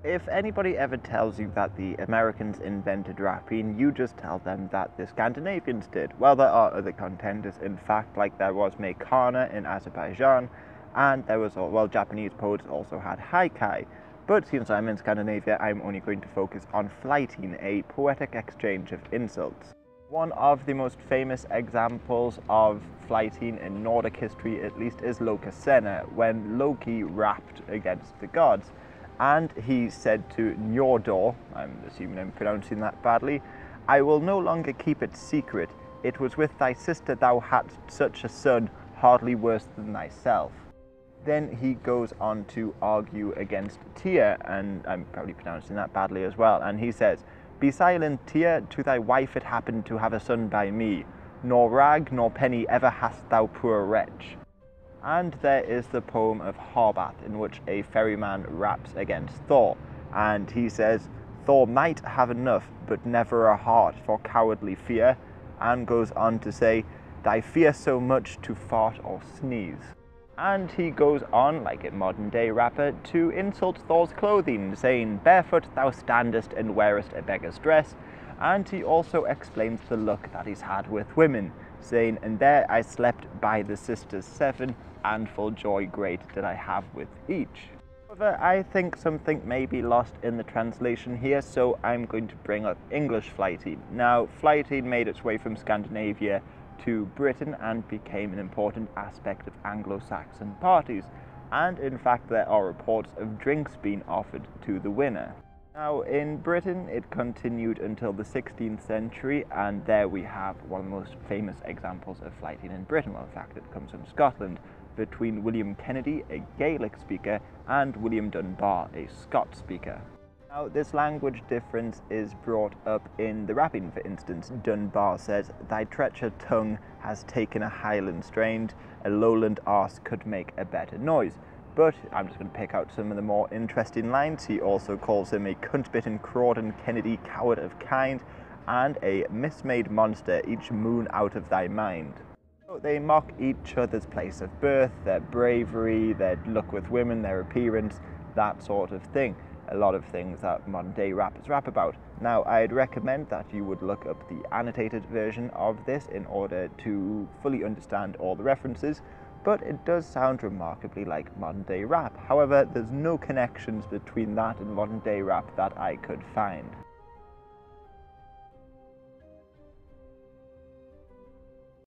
If anybody ever tells you that the Americans invented rapping, you just tell them that the Scandinavians did. Well, there are other contenders, in fact, like there was Meykana in Azerbaijan, and there was, well, Japanese poets also had haikai. But since I'm in Scandinavia, I'm only going to focus on flyting, a poetic exchange of insults. One of the most famous examples of flyting in Nordic history, at least, is Lokasenna, when Loki rapped against the gods. And he said to Njordor, I'm assuming I'm pronouncing that badly, "I will no longer keep it secret. It was with thy sister thou hadst such a son, hardly worse than thyself." Then he goes on to argue against Tyr, and I'm probably pronouncing that badly as well, and he says, "Be silent, Tyr, to thy wife it happened to have a son by me. Nor rag nor penny ever hast thou, poor wretch." And there is the poem of Harbath, in which a ferryman raps against Thor, and he says, "Thor might have enough, but never a heart for cowardly fear," and goes on to say, "Thy fear so much to fart or sneeze." And he goes on, like a modern day rapper, to insult Thor's clothing, saying, "Barefoot thou standest and wearest a beggar's dress," and he also explains the luck that he's had with women, saying, "And there I slept by the sisters 7, and full joy great did I have with each." However, I think something may be lost in the translation here, so I'm going to bring up English flyting. Now, flyting made its way from Scandinavia to Britain and became an important aspect of Anglo-Saxon parties, and in fact there are reports of drinks being offered to the winner. Now, in Britain, it continued until the 16th century, and there we have one of the most famous examples of flyting in Britain. Well, in fact, it comes from Scotland, between William Kennedy, a Gaelic speaker, and William Dunbar, a Scots speaker. Now, this language difference is brought up in the rapping, for instance. Dunbar says, "Thy treacher tongue has taken a Highland strain, a lowland arse could make a better noise." But I'm just going to pick out some of the more interesting lines. He also calls him a cunt-bitten Crawdon Kennedy, coward of kind, and a mismade monster, each moon out of thy mind. So they mock each other's place of birth, their bravery, their look with women, their appearance, that sort of thing. A lot of things that modern day rappers rap about. Now, I'd recommend that you would look up the annotated version of this in order to fully understand all the references, but it does sound remarkably like modern day rap. However, there's no connections between that and modern day rap that I could find.